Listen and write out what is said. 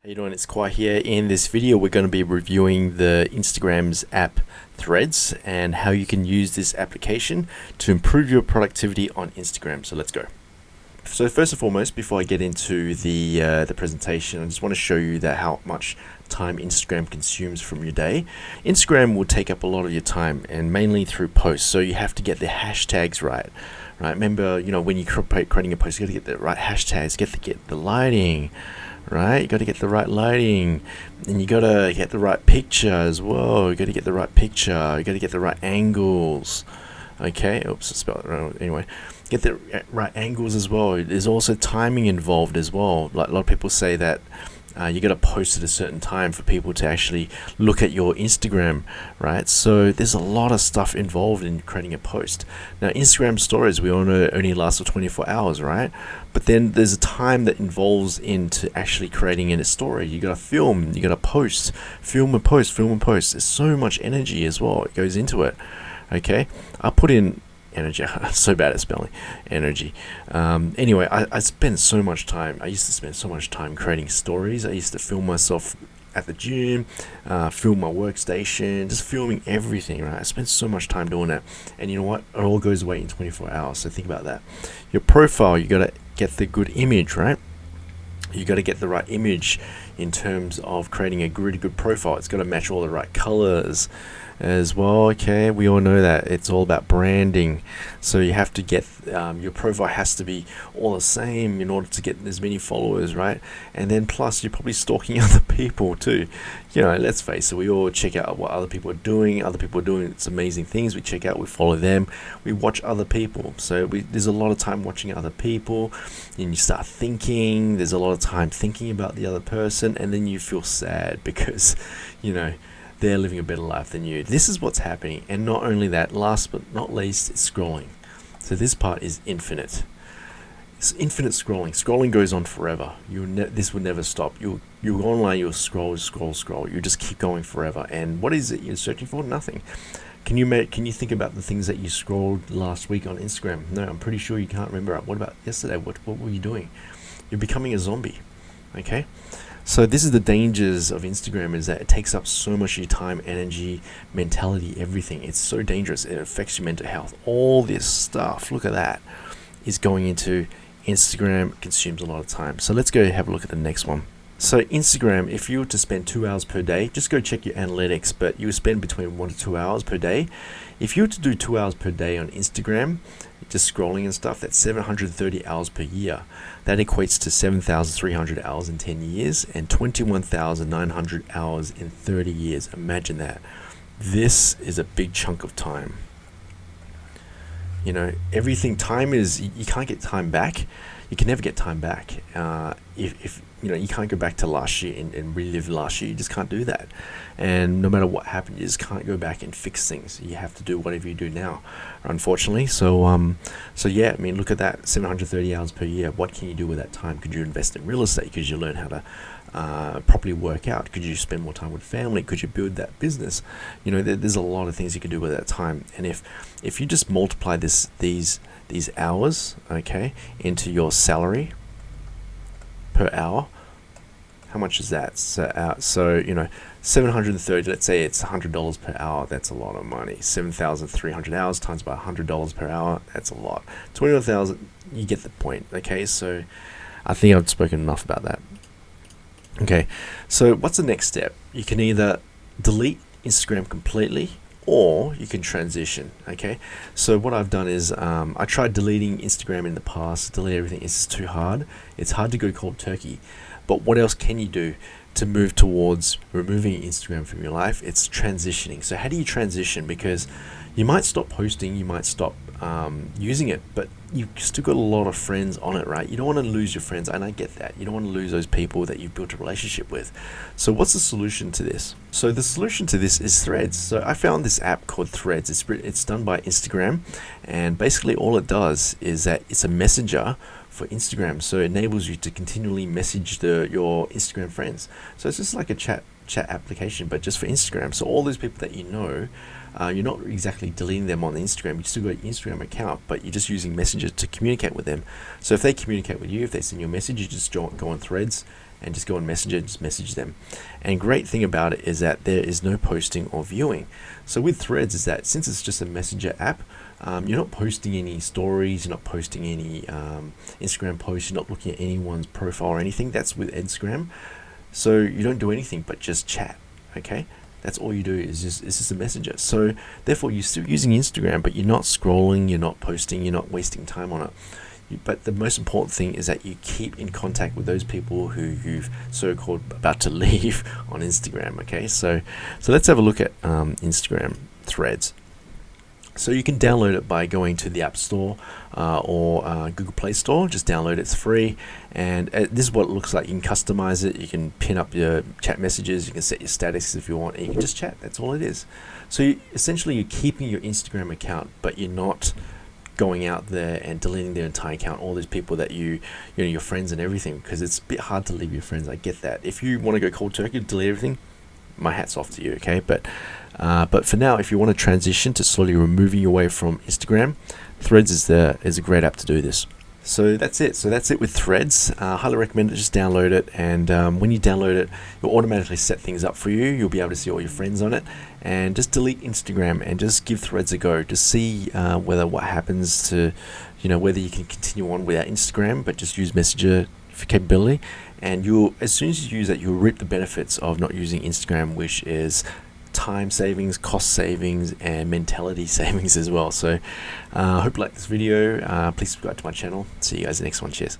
How you doing? It's Khoa here. In this video, we're going to be reviewing the Instagram's app Threads and how you can use this application to improve your productivity on Instagram. So let's go. So first and foremost, before I get into the presentation, I just want to show you that how much time Instagram consumes from your day. Instagram will take up a lot of your time, and mainly through posts. So you have to get the hashtags right. Right? Remember, when you're creating a post, you got to get the right hashtags, get the lighting. Right, you got to get the right lighting, and you got to get the right picture as well. You got to get the right picture. You got to get the right angles. Okay, oops, I spelled it wrong. Anyway, get the right angles as well. There's also timing involved as well. Like a lot of people say that you got to post at a certain time for people to actually look at your Instagram, right? So there's a lot of stuff involved in creating a post. Now, Instagram stories, we all know, only last for 24 hours, right? But then there's a time that involves into actually creating in a story. You got to film, you got to post, film and post. There's so much energy as well. It goes into it. Okay, I put in energy. I'm so bad at spelling energy. Anyway, I spend so much time. I used to spend so much time creating stories. I used to film myself at the gym, film my workstation, just filming everything, right? I spent so much time doing that. And you know what? It all goes away in 24 hours. So think about that. Your profile, you got to get the good image, right? You got to get the right image in terms of creating a really good profile. It's got to match all the right colors as well. Okay, we all know that it's all about branding, so you have to get your profile has to be all the same in order to get as many followers, right? And then plus you're probably stalking other people too. Let's face it, we all check out what other people are doing. Other people are doing some amazing things. We check out, we follow them, we watch other people. So there's a lot of time watching other people, and you start thinking. There's a lot of time thinking about the other person, and then you feel sad because they're living a better life than you. This is what's happening. And not only that, last but not least, it's scrolling. So this part is infinite. It's infinite scrolling. Scrolling goes on forever. This will never stop. You'll go online, you'll scroll. You just keep going forever. And what is it you're searching for? Nothing. Can you think about the things that you scrolled last week on Instagram? No, I'm pretty sure you can't remember. What about yesterday? What were you doing? You're becoming a zombie. Okay? So this is the dangers of Instagram, is that it takes up so much of your time, energy, mentality, everything. It's so dangerous. It affects your mental health. All this stuff, look at that, is going into Instagram. It consumes a lot of time. So let's go have a look at the next one. So Instagram, if you were to spend 2 hours per day, just go check your analytics, but you would spend between 1 to 2 hours per day. If you were to do 2 hours per day on Instagram, just scrolling and stuff, that's 730 hours per year. That equates to 7,300 hours in 10 years and 21,900 hours in 30 years. Imagine that. This is a big chunk of time. Everything, time is, you can't get time back. You can never get time back. If you can't go back to last year and relive last year. You just can't do that. And no matter what happened, you just can't go back and fix things. You have to do whatever you do now, unfortunately. So yeah, look at that, 730 hours per year. What can you do with that time? Could you invest in real estate? Could you learn how to properly work out? Could you spend more time with family? Could you build that business? There's a lot of things you can do with that time. And if you just multiply these hours, okay, into your salary per hour, how much is that? So 730, let's say it's $100 per hour. That's a lot of money. 7,300 hours times by $100 per hour, that's a lot. 21,000, you get the point. Okay, so I think I've spoken enough about that. Okay, so what's the next step? You can either delete Instagram completely, or you can transition. Okay, so what I've done is I tried deleting Instagram in the past. Delete everything. It's just too hard. It's hard to go cold turkey. But what else can you do to move towards removing Instagram from your life? It's transitioning. So how do you transition? Because you might stop posting, you might stop using it, but you've still got a lot of friends on it, right? You don't want to lose your friends, and I get that. You don't want to lose those people that you've built a relationship with. So what's the solution to this? So the solution to this is Threads. So I found this app called Threads. It's done by Instagram, and basically all it does is that it's a messenger for Instagram. So it enables you to continually message your Instagram friends. So it's just like a chat application, but just for Instagram. So all those people that you're not exactly deleting them on Instagram. You still got your Instagram account, but you're just using Messenger to communicate with them. So if they communicate with you, if they send you a message, you just go on Threads and just go on Messenger, just message them. And great thing about it is that there is no posting or viewing. So with Threads is that since it's just a messenger app, you're not posting any stories, you're not posting any Instagram posts, you're not looking at anyone's profile or anything. That's with Instagram. So you don't do anything but just chat, okay? That's all you do is just a messenger. So therefore you're still using Instagram, but you're not scrolling, you're not posting, you're not wasting time on it. But the most important thing is that you keep in contact with those people who you've so-called about to leave on Instagram, okay? So let's have a look at Instagram Threads. So you can download it by going to the App Store or Google Play Store. Just download it, it's free. And this is what it looks like. You can customize it, you can pin up your chat messages, you can set your status if you want, and you can just chat. That's all it is. So essentially you're keeping your Instagram account, but you're not going out there and deleting their entire account, all these people that you know, your friends and everything, because it's a bit hard to leave your friends. I get that. If you want to go cold turkey, delete everything, my hat's off to you, okay? But for now, if you want to transition to slowly removing your way from Instagram, Threads is a great app to do this. So that's it. So that's it with Threads. Highly recommend it. Just download it, and when you download it, it'll automatically set things up for you. You'll be able to see all your friends on it, and just delete Instagram and just give Threads a go. Just see whether what happens to, whether you can continue on without Instagram, but just use Messenger for capability. And as soon as you use that, you'll reap the benefits of not using Instagram, which is time savings, cost savings, and mentality savings as well. So I hope you like this video. Please subscribe to my channel. See you guys in the next one. Cheers.